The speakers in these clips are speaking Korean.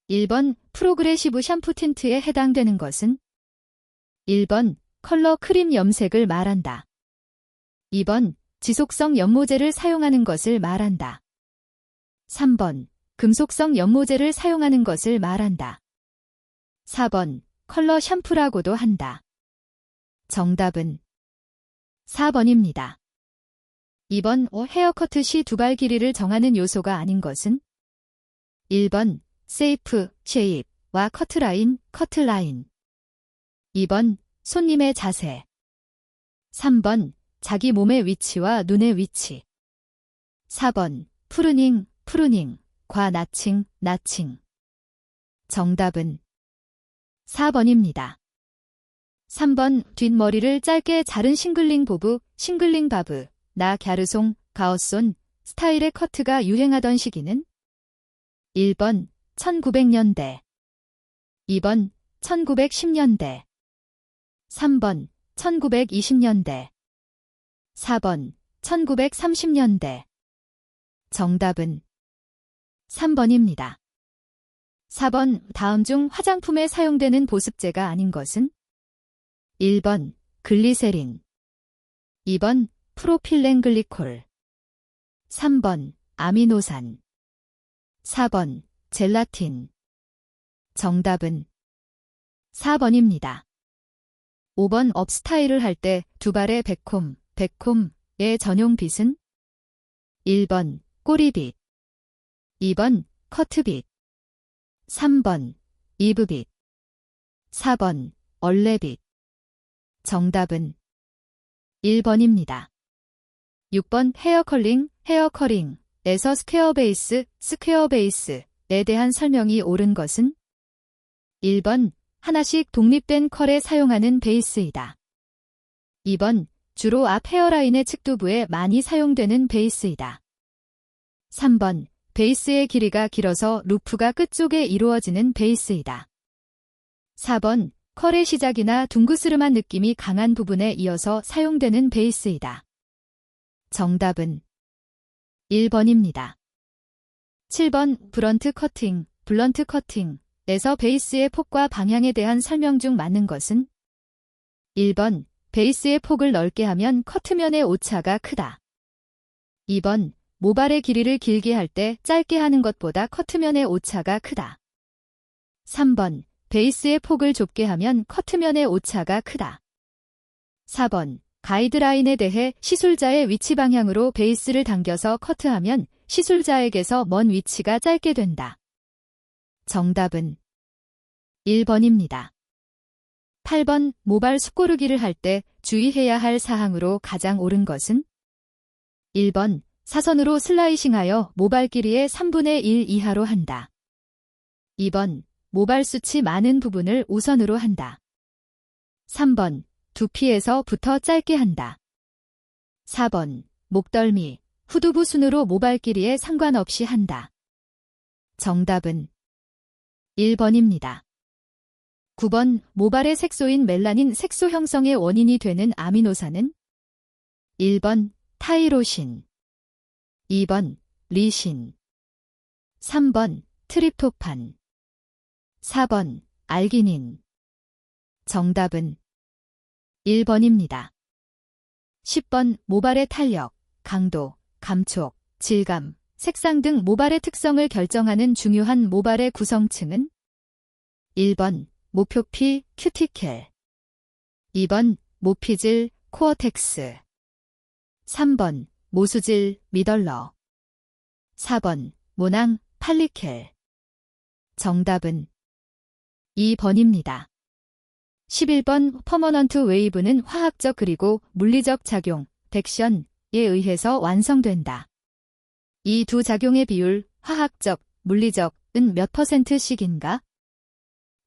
1번 프로그레시브 샴푸 틴트에 해당되는 것은? 1번 컬러 크림 염색을 말한다. 2번 지속성 연모제를 사용하는 것을 말한다. 3번 금속성 연모제를 사용하는 것을 말한다. 4번 컬러 샴푸라고도 한다. 정답은 4번입니다. 2번 헤어커트 시 두발 길이를 정하는 요소가 아닌 것은? 1번 세이프, 쉐입과 커트라인, 커트라인. 2번 손님의 자세. 3번 자기 몸의 위치와 눈의 위치. 4번 프루닝, 프루닝과 나칭, 나칭. 정답은 4번입니다. 3번 뒷머리를 짧게 자른 싱글링 보브, 싱글링 바브, 나 갸르송, 가어손 스타일의 커트가 유행하던 시기는? 1번 1900년대 2번 1910년대 3번 1920년대 4번 1930년대 정답은 3번입니다. 4번 다음 중 화장품에 사용되는 보습제가 아닌 것은? 1번 글리세린 2번 프로필렌글리콜 3번 아미노산 4번 젤라틴 정답은 4번입니다. 5번 업스타일을 할 때 두발의 백콤의 전용 빗은? 1번 꼬리빗 2번 커트빗 3번 이브빗 4번 얼레빗 정답은 1번입니다. 6번 헤어커링에서 스퀘어 베이스에 대한 설명이 옳은 것은? 1번 하나씩 독립된 컬에 사용하는 베이스이다. 2번 주로 앞 헤어라인의 측두부에 많이 사용되는 베이스이다. 3번 베이스의 길이가 길어서 루프가 끝쪽에 이루어지는 베이스이다. 4번 컬의 시작이나 둥그스름한 느낌이 강한 부분에 이어서 사용되는 베이스이다. 정답은 1번입니다. 7번 블런트 커팅에서 베이스의 폭과 방향에 대한 설명 중 맞는 것은? 1번 베이스의 폭을 넓게 하면 커트면의 오차가 크다. 2번 모발의 길이를 길게 할 때 짧게 하는 것보다 커트면의 오차가 크다. 3번 베이스의 폭을 좁게 하면 커트면의 오차가 크다. 4번 가이드라인에 대해 시술자의 위치 방향으로 베이스를 당겨서 커트하면 시술자에게서 먼 위치가 짧게 된다. 정답은 1번입니다. 8번 모발 숯고르기를 할 때 주의해야 할 사항으로 가장 옳은 것은? 1번 사선으로 슬라이싱하여 모발 길이의 3분의 1 이하로 한다. 2번 모발 숱이 많은 부분을 우선으로 한다. 3번 두피에서 부터 짧게 한다. 4번 목덜미, 후두부 순으로 모발 길이에 상관없이 한다. 정답은 1번입니다. 9번 모발의 색소인 멜라닌 색소 형성의 원인이 되는 아미노산은? 1번 타이로신 2번 리신 3번 트립토판 4번 알기닌 정답은 1번입니다. 10번 모발의 탄력, 강도, 감촉, 질감, 색상 등 모발의 특성을 결정하는 중요한 모발의 구성층은? 1번 모표피, 큐티켈 2번 모피질, 코어텍스 3번 모수질, 미덜러 4번 모낭, 팔리켈 정답은 2번입니다. 11번 퍼머넌트 웨이브는 화학적 그리고 물리적 작용, 덱션에 의해서 완성된다. 이 두 작용의 비율, 화학적, 물리적은 몇 %씩인가?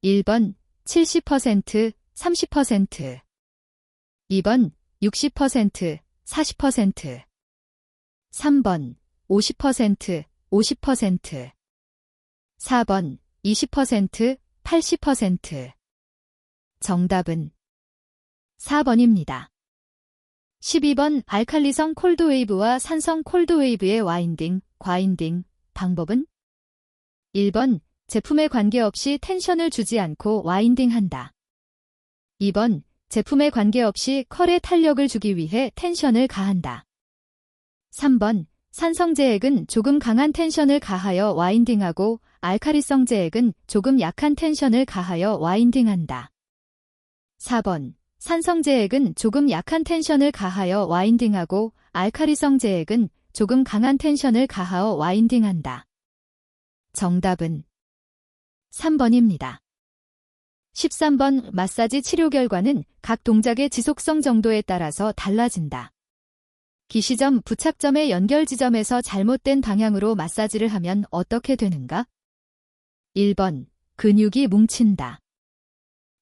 1번 70%, 30%, 2번 60%, 40%, 3번 50%, 50%, 4번 20%, 80%. 정답은 4번입니다. 12번 알칼리성 콜드웨이브와 산성 콜드웨이브의 와인딩, 과인딩 방법은? 1번 제품에 관계없이 텐션을 주지 않고 와인딩한다. 2번, 제품에 관계없이 컬에 탄력을 주기 위해 텐션을 가한다. 3번, 산성제액은 조금 강한 텐션을 가하여 와인딩하고 알카리성 제액은 조금 약한 텐션을 가하여 와인딩한다. 4번, 산성제액은 조금 약한 텐션을 가하여 와인딩하고 알카리성 제액은 조금 강한 텐션을 가하여 와인딩한다. 정답은 3번입니다. 13번, 마사지 치료 결과는 각 동작의 지속성 정도에 따라서 달라진다. 기시점, 부착점의 연결 지점에서 잘못된 방향으로 마사지를 하면 어떻게 되는가? 1번, 근육이 뭉친다.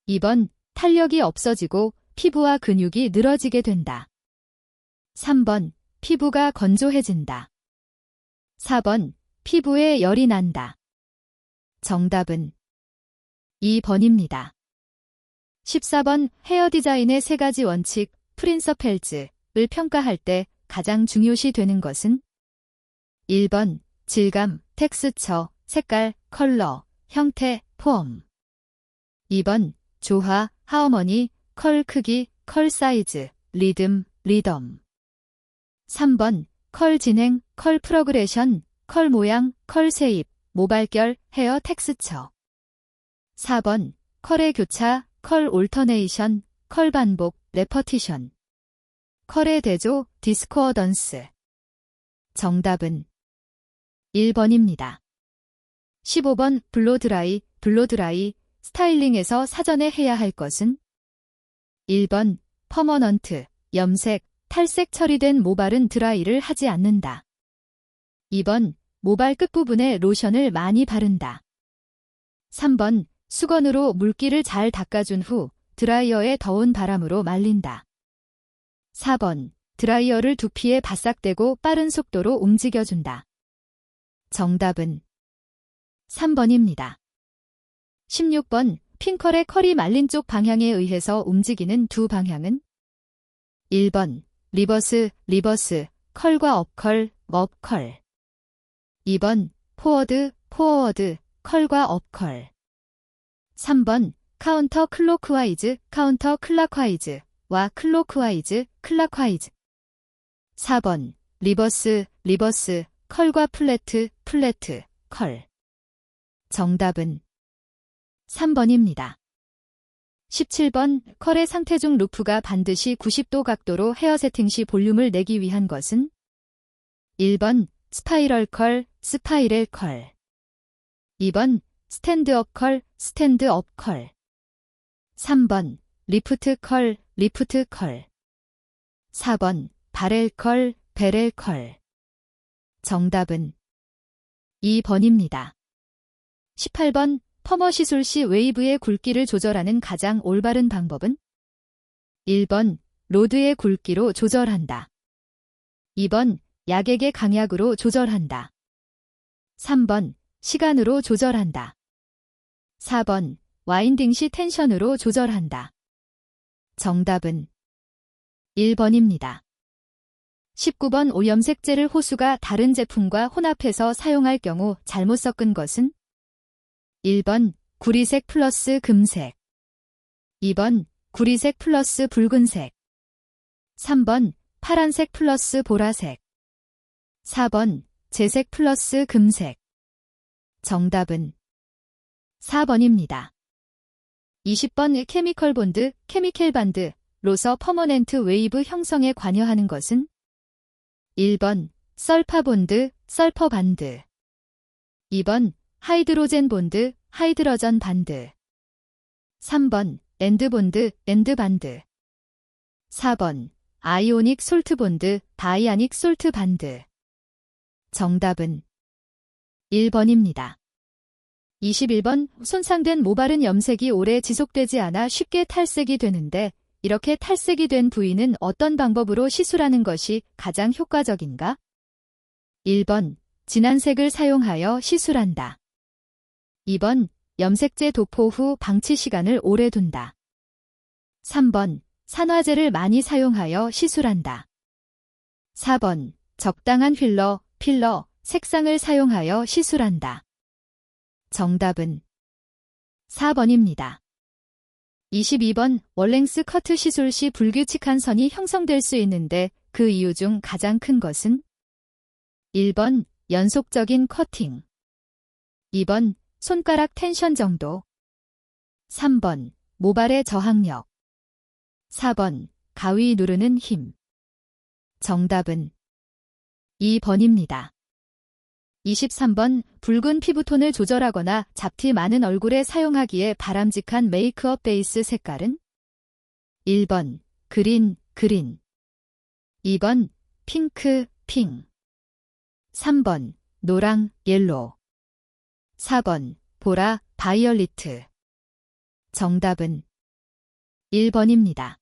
2번, 탄력이 없어지고 피부와 근육이 늘어지게 된다. 3번, 피부가 건조해진다. 4번, 피부에 열이 난다. 정답은 2번입니다. 14번, 헤어 디자인의 3가지 원칙, 프린서펠즈를 평가할 때 가장 중요시 되는 것은? 1번, 질감, 텍스처, 색깔, 컬러, 형태, 폼. 2번, 조화, 하어머니, 컬 크기, 컬 사이즈, 리듬, 리덤. 3번, 컬 진행, 컬 프로그레션, 컬 모양, 컬 쉐입, 모발결, 헤어 텍스처. 4번, 컬의 교차, 컬 올터네이션, 컬 반복, 레퍼티션. 컬의 대조, 디스코어던스. 정답은 1번입니다. 15번, 블로드라이, 블로드라이, 스타일링에서 사전에 해야 할 것은? 1번, 퍼머넌트, 염색, 탈색 처리된 모발은 드라이를 하지 않는다. 2번, 모발 끝부분에 로션을 많이 바른다. 3번, 수건으로 물기를 잘 닦아준 후 드라이어에 더운 바람으로 말린다. 4번, 드라이어를 두피에 바싹 대고 빠른 속도로 움직여준다. 정답은 3번입니다. 16번, 핀컬의 컬이 말린 쪽 방향에 의해서 움직이는 두 방향은? 1번, 리버스, 리버스, 컬과 업컬, 업컬. 2번, 포워드, 포워드, 컬과 업컬. 3번, 카운터 클로크와이즈, 카운터 클락와이즈와 클로크와이즈, 클락와이즈. 4번, 리버스, 리버스, 컬과 플래트, 플래트, 컬. 정답은 3번입니다. 17번, 컬의 상태 중 루프가 반드시 90도 각도로 헤어 세팅 시 볼륨을 내기 위한 것은? 1번, 스파이럴 컬, 스파이럴 컬. 2번, 스탠드업 컬, 스탠드업 컬. 3번, 리프트 컬, 리프트 컬. 4번, 바렐 컬, 베렐 컬. 정답은 2번입니다. 18번, 퍼머 시술 시 웨이브의 굵기를 조절하는 가장 올바른 방법은? 1번, 로드의 굵기로 조절한다. 2번, 약액의 강약으로 조절한다. 3번, 시간으로 조절한다. 4번, 와인딩 시 텐션으로 조절한다. 정답은 1번입니다. 19번, 오염색제를 호수가 다른 제품과 혼합해서 사용할 경우 잘못 섞은 것은? 1번, 구리색 플러스 금색. 2번, 구리색 플러스 붉은색. 3번, 파란색 플러스 보라색. 4번, 재색 플러스 금색. 정답은 4번입니다. 20번, 케미컬 본드, 케미컬 반드로서 퍼머넨트 웨이브 형성에 관여하는 것은? 1번, 설파 본드, 설퍼 반드. 2번, 하이드로젠 본드, 하이드로전 반드. 3번, 엔드 본드, 엔드 반드. 4번, 아이오닉 솔트 본드, 다이아닉 솔트 반드. 정답은 1번입니다. 21번, 손상된 모발은 염색이 오래 지속되지 않아 쉽게 탈색이 되는데 이렇게 탈색이 된 부위는 어떤 방법으로 시술하는 것이 가장 효과적인가? 1번, 진한 색을 사용하여 시술한다. 2번, 염색제 도포 후 방치 시간을 오래 둔다. 3번, 산화제를 많이 사용하여 시술한다. 4번, 적당한 필러, 색상을 사용하여 시술한다. 정답은 4번입니다. 22번 월랭스 커트 시술 시 불규칙한 선이 형성될 수 있는데 그 이유 중 가장 큰 것은 1번 연속적인 커팅, 2번 손가락 텐션 정도, 3번 모발의 저항력, 4번 가위 누르는 힘. 정답은 2번입니다. 23번 붉은 피부톤을 조절하거나 잡티 많은 얼굴에 사용하기에 바람직한 메이크업 베이스 색깔은 1번 그린, 2번 핑크, 핑, 3번 노랑, 옐로우, 4번 보라, 바이올리트. 정답은 1번입니다.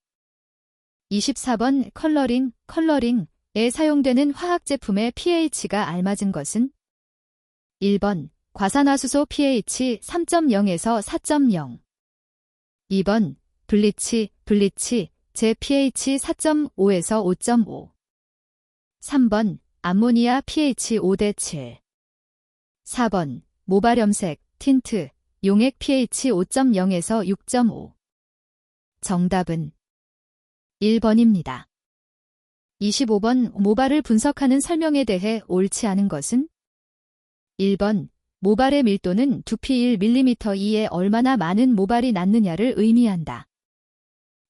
24번 컬러링에 사용되는 화학제품의 pH가 알맞은 것은 1번 과산화수소 pH 3.0에서 4.0, 2번 블리치 제 pH 4.5에서 5.5, 3번 암모니아 pH 5대7, 4번 모발염색 틴트 용액 pH 5.0에서 6.5. 정답은 1번입니다. 25번 모발을 분석하는 설명에 대해 옳지 않은 것은 1번 모발의 밀도는 두피 1mm 이에 얼마나 많은 모발이 낳느냐를 의미한다.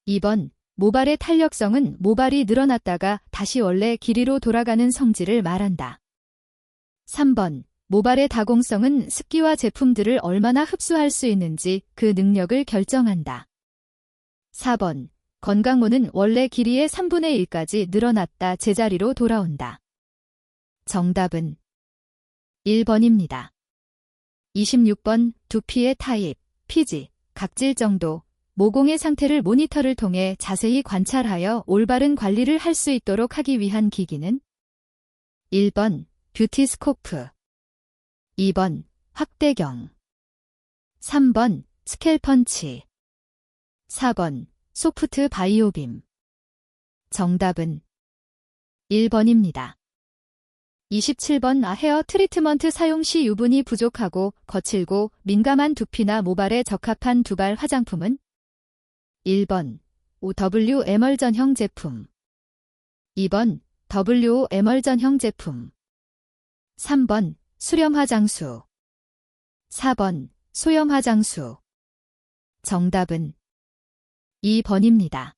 2번 모발의 탄력성은 모발이 늘어났다가 다시 원래 길이로 돌아가는 성질을 말한다. 3번 모발의 다공성은 습기와 제품들을 얼마나 흡수할 수 있는지 그 능력을 결정한다. 4번 건강모는 원래 길이의 3분의 1까지 늘어났다 제자리로 돌아온다. 정답은 1번입니다. 26번 두피의 타입, 피지, 각질 정도, 모공의 상태를 모니터를 통해 자세히 관찰하여 올바른 관리를 할 수 있도록 하기 위한 기기는 1번 뷰티스코프, 2번 확대경, 3번 스켈펀치, 4번 소프트 바이오빔. 정답은 1번입니다. 27번 헤어 트리트먼트 사용 시 유분이 부족하고 거칠고 민감한 두피나 모발에 적합한 두발 화장품은 1번 OW 에멀전형 제품, 2번 WO 에멀전형 제품, 3번 수렴 화장수, 4번 소염 화장수. 정답은 2번입니다.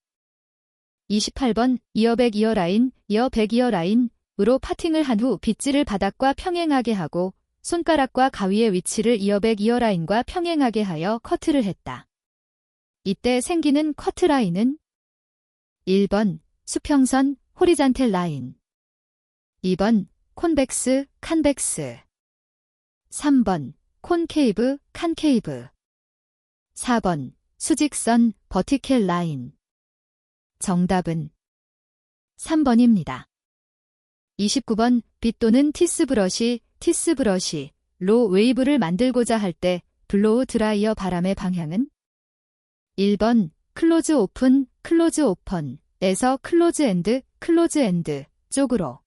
28번 이어백 이어라인, 이어백 이어라인으로 파팅을 한 후 빗질을 바닥과 평행하게 하고 손가락과 가위의 위치를 이어백 이어라인과 평행하게 하여 커트를 했다. 이때 생기는 커트라인은 1번 수평선, 호리잔텔 라인, 2번 콘벡스, 칸벡스, 3번 콘케이브, 칸케이브, 4번 수직선, 버티켈 라인. 정답은 3번입니다. 29번 빗 또는 티스브러시로 웨이브를 만들고자 할 때 블로우 드라이어 바람의 방향은 1번 클로즈 오픈에서 클로즈 엔드 쪽으로,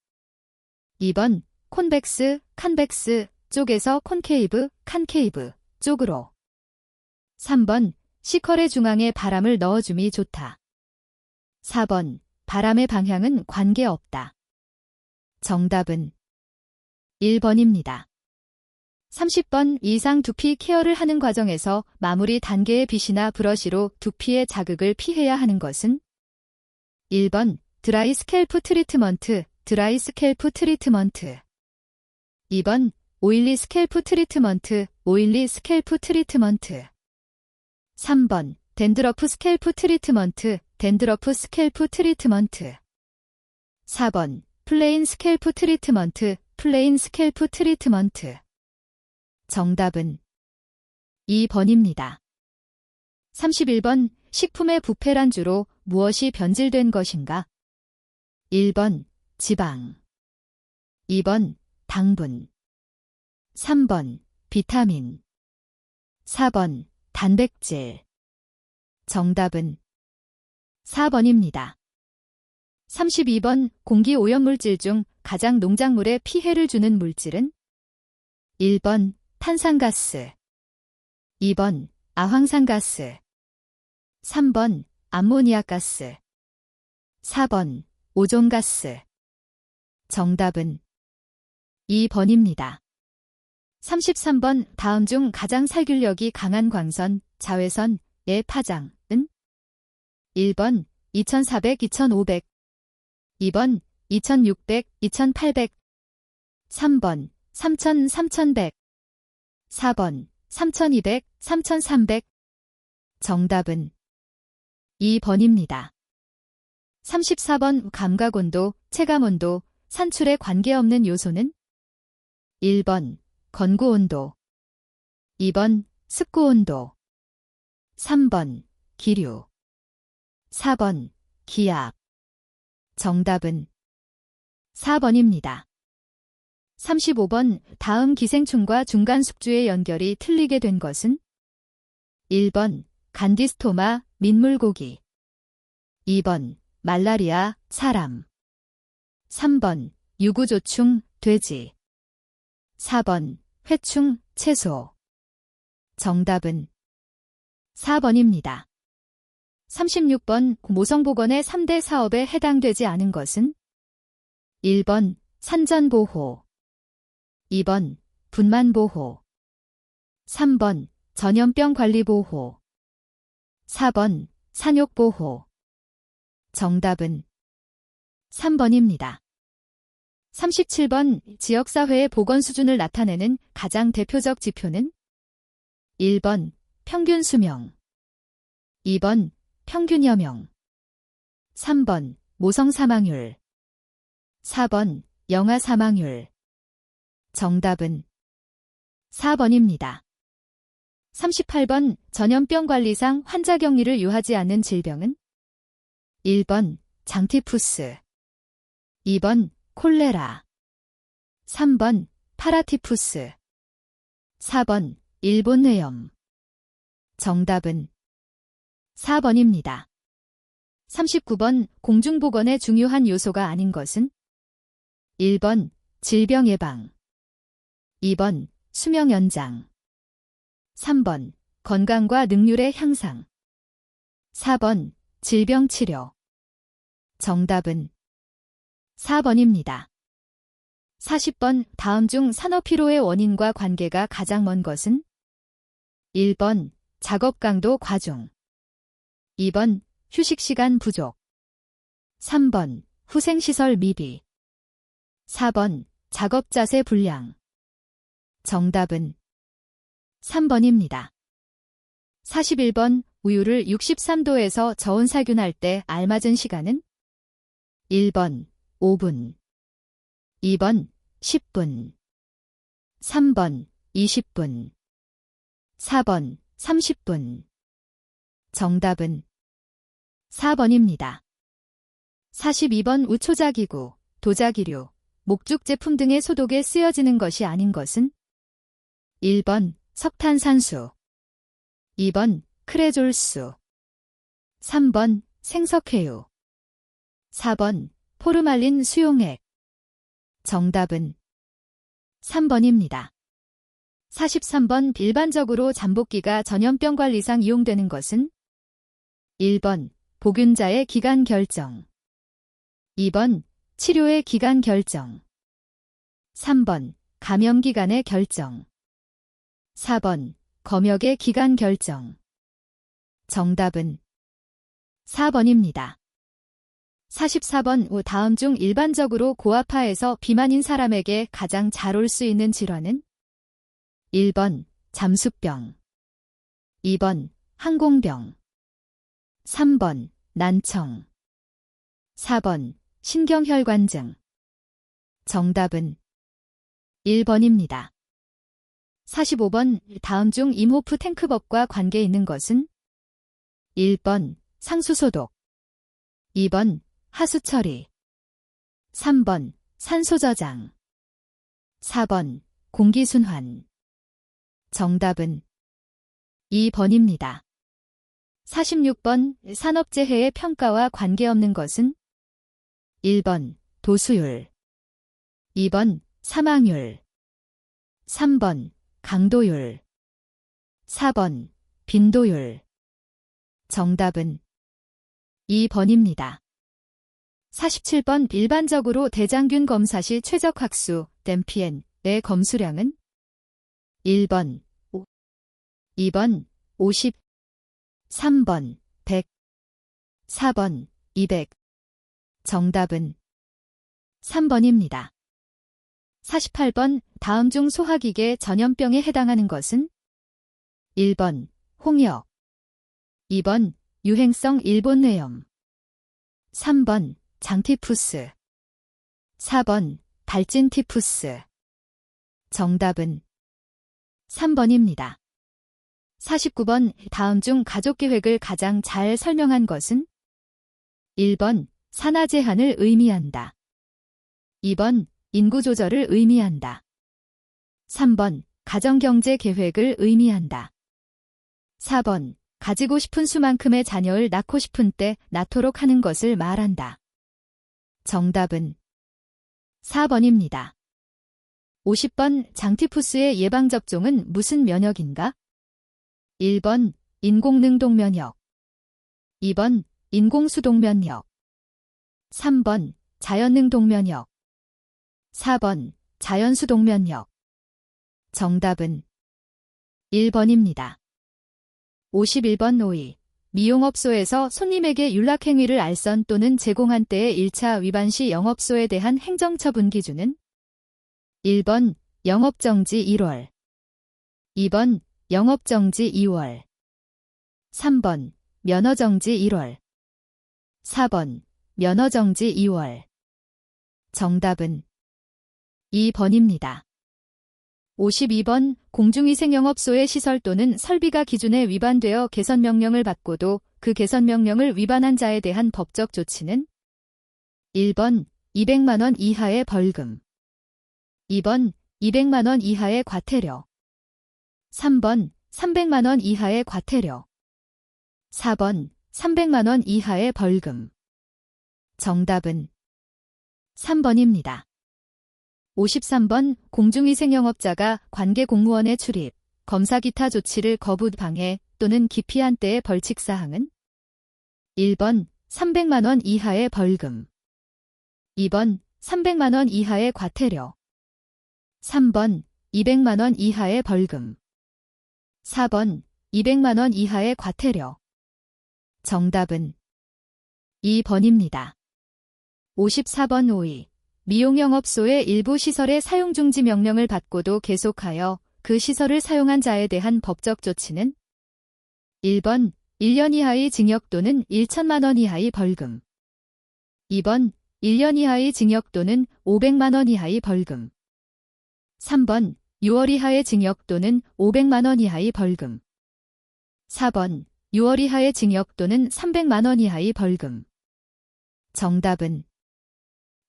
2번 콘벡스, 칸벡스 쪽에서 콘케이브, 칸케이브 쪽으로, 3번 시컬의 중앙에 바람을 넣어줌이 좋다. 4번 바람의 방향은 관계없다. 정답은 1번입니다. 30번 이상 두피 케어를 하는 과정에서 마무리 단계의 빗이나 브러쉬로 두피의 자극을 피해야 하는 것은 1번 드라이 스캘프 트리트먼트, 2번 오일리 스캘프 트리트먼트, 3번 댄드러프 스캘프 트리트먼트, 4번 플레인 스캘프 트리트먼트. 정답은 2번입니다. 31번 식품의 부패란 주로 무엇이 변질된 것인가? 1번 지방, 2번 당분, 3번 비타민, 4번 단백질. 정답은 4번입니다. 32번 공기 오염물질 중 가장 농작물에 피해를 주는 물질은 1번 탄산가스, 2번 아황산가스. 3번 암모니아가스. 4번 오존가스. 정답은 2번입니다. 33번 다음 중 가장 살균력이 강한 광선, 자외선의 파장은 1번 2400, 2500. 2번 2600, 2800. 3번 3000, 3100. 4번 3200, 3300. 정답은 2번입니다. 34번 감각온도, 체감온도, 산출에 관계없는 요소는 1번 건구온도. 2번 습구온도. 3번 기류. 4번 기압. 정답은 4번입니다. 35번 다음 기생충과 중간 숙주의 연결이 틀리게 된 것은 1번 간디스토마 민물고기. 2번 말라리아 사람. 3번 유구조충 돼지. 4번 회충 채소. 정답은 4번입니다. 36번 모성보건의 3대 사업에 해당되지 않은 것은 1번 산전보호. 2번 분만보호. 3번 전염병관리보호. 4번 산욕보호. 정답은 3번입니다. 37번 지역사회의 보건 수준을 나타내는 가장 대표적 지표는 1번 평균 수명. 2번 평균 여명. 3번 모성 사망률. 4번 영아 사망률. 정답은 4번입니다. 38번 전염병관리상 환자 격리를 요하지 않는 질병은 1번 장티푸스. 2번 콜레라. 3번 파라티푸스. 4번 일본뇌염. 정답은 4번입니다. 39번 공중보건의 중요한 요소가 아닌 것은 1번 질병 예방. 2번 수명 연장. 3번 건강과 능률의 향상. 4번 질병 치료. 정답은 4번입니다. 40번 다음 중 산업피로의 원인과 관계가 가장 먼 것은 1번 작업 강도 과중. 2번 휴식시간 부족. 3번 후생시설 미비. 4번 작업자세 불량. 정답은 3번입니다. 41번 우유를 63도에서 저온살균할 때 알맞은 시간은 1번 5분. 2번 10분. 3번 20분. 4번 30분. 정답은 4번입니다. 42번 우초자기구, 도자기류, 목죽 제품 등의 소독에 쓰여지는 것이 아닌 것은 1번 석탄산수. 2번 크레졸수. 3번 생석회유. 4번 포르말린 수용액. 정답은 3번입니다. 43번 일반적으로 잠복기가 전염병 관리상 이용되는 것은 1번 보균자의 기간 결정. 2번 치료의 기간 결정. 3번 감염기간의 결정. 4번 검역의 기간 결정. 정답은 4번입니다. 44번 다음 중 일반적으로 고아파에서 비만인 사람에게 가장 잘 올 수 있는 질환은 1번 잠수병. 2번 항공병. 3번 난청. 4번 신경혈관증. 정답은 1번입니다. 45번 다음 중 임호프 탱크법과 관계 있는 것은 1번 상수소독. 2번 하수처리. 3번 산소저장. 4번 공기순환. 정답은 2번입니다. 46번 산업재해의 평가와 관계없는 것은 1번 도수율. 2번 사망률. 3번 강도율. 4번 빈도율. 정답은 2번입니다. 47번 일반적으로 대장균 검사 시 최적학수 댐피엔의 검수량은 1번 5, 2번 50, 3번 100, 4번 200. 정답은 3번입니다. 48번 다음 중 소화기계 전염병에 해당하는 것은 1번 홍역, 2번 유행성 일본뇌염, 3번 장티푸스, 4번 발진티푸스. 정답은 3번입니다. 49번 다음 중 가족계획을 가장 잘 설명한 것은 1번 산하 제한을 의미한다. 2번 인구조절을 의미한다. 3번 가정경제 계획을 의미한다. 4번 가지고 싶은 수만큼의 자녀를 낳고 싶은 때 낳도록 하는 것을 말한다. 정답은 4번입니다. 50번 장티푸스의 예방접종은 무슨 면역인가? 1번 인공능동면역, 2번 인공수동면역, 3번 자연능동면역, 4번 자연수동면역. 정답은 1번입니다. 51번 오이. 미용업소에서 손님에게 윤락행위를 알선 또는 제공한 때의 1차 위반 시 영업소에 대한 행정처분 기준은 1번 영업정지 1월, 2번 영업정지 2월, 3번 면허정지 1월, 4번 면허정지 2월. 정답은 2번입니다. 52번 공중위생영업소의 시설 또는 설비가 기준에 위반되어 개선명령을 받고도 그 개선명령을 위반한 자에 대한 법적 조치는 1번 200만원 이하의 벌금, 2번 200만원 이하의 과태료, 3번 300만원 이하의 과태료, 4번 300만원 이하의 벌금. 정답은 3번입니다. 53번 공중위생영업자가 관계 공무원의 출입, 검사 기타 조치를 거부 방해 또는 기피한 때의 벌칙사항은 1번 300만원 이하의 벌금, 2번 300만원 이하의 과태료, 3번 200만원 이하의 벌금, 4번 200만원 이하의 과태료. 정답은 2번입니다. 54번 오이. 미용영업소의 일부 시설의 사용중지 명령을 받고도 계속하여 그 시설을 사용한 자에 대한 법적 조치는 1번 1년 이하의 징역 또는 1천만원 이하의 벌금, 2번 1년 이하의 징역 또는 500만원 이하의 벌금, 3번 6월 이하의 징역 또는 500만원 이하의 벌금, 4번 6월 이하의 징역 또는 300만원 이하의 벌금. 정답은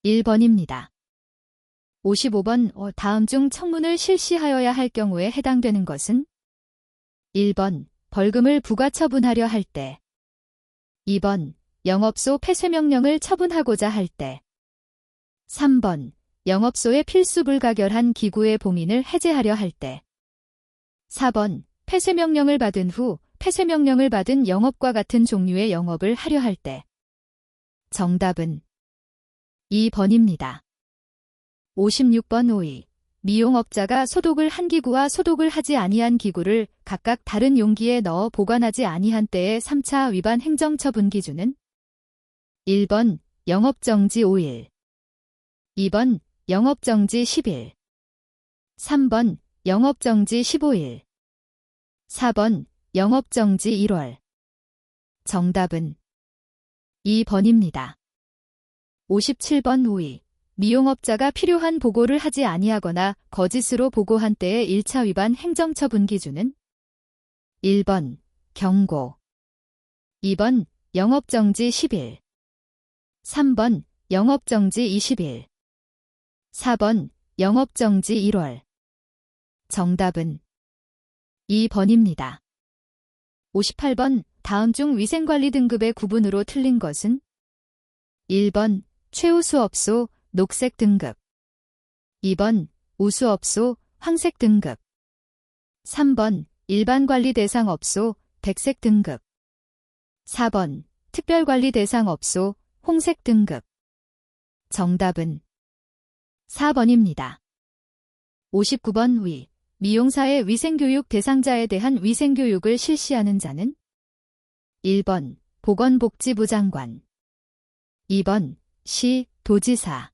1번입니다. 55번 다음 중 청문을 실시하여야 할 경우에 해당되는 것은 1번 벌금을 부과처분하려 할 때, 2번 영업소 폐쇄명령을 처분하고자 할 때, 3번 영업소의 필수 불가결한 기구의 봉인을 해제하려 할 때, 4번 폐쇄명령을 받은 후 폐쇄명령을 받은 영업과 같은 종류의 영업을 하려 할 때. 정답은 2번입니다. 56번 오이. 미용업자가 소독을 한 기구와 소독을 하지 아니한 기구를 각각 다른 용기에 넣어 보관하지 아니한 때의 3차 위반 행정처분 기준은 1번 영업정지 5일, 2번 영업정지 10일, 3번 영업정지 15일, 4번 영업정지 1월. 정답은 2번입니다. 57번 오이. 미용업자가 필요한 보고를 하지 아니하거나 거짓으로 보고한 때의 1차 위반 행정처분 기준은 1번 경고, 2번 영업정지 10일, 3번 영업정지 20일, 4번 영업정지 1월. 정답은 2번입니다. 58번 다음 중 위생관리 등급의 구분으로 틀린 것은 1번 최우수업소 녹색 등급, 2번 우수업소 황색 등급, 3번 일반관리 대상 업소 백색 등급. 4번 특별관리 대상 업소 홍색 등급. 정답은 4번입니다. 59번 위. 미용사의 위생교육 대상자에 대한 위생교육을 실시하는 자는 1번 보건복지부 장관, 2번 시, 도지사,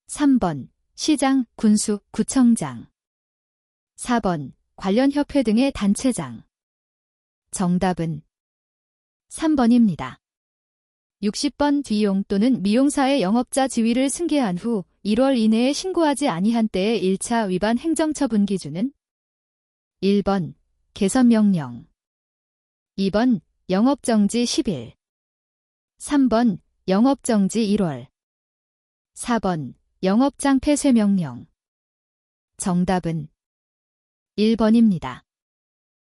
3번 시장, 군수, 구청장, 4번 관련 협회 등의 단체장. 정답은 3번입니다. 60번 뒤용 또는 미용사의 영업자 지위를 승계한 후 1월 이내에 신고하지 아니한 때의 1차 위반 행정처분 기준은 1번 개선명령, 2번 영업정지 10일, 3번 영업정지 1월, 4번 영업장 폐쇄명령. 정답은 1번입니다.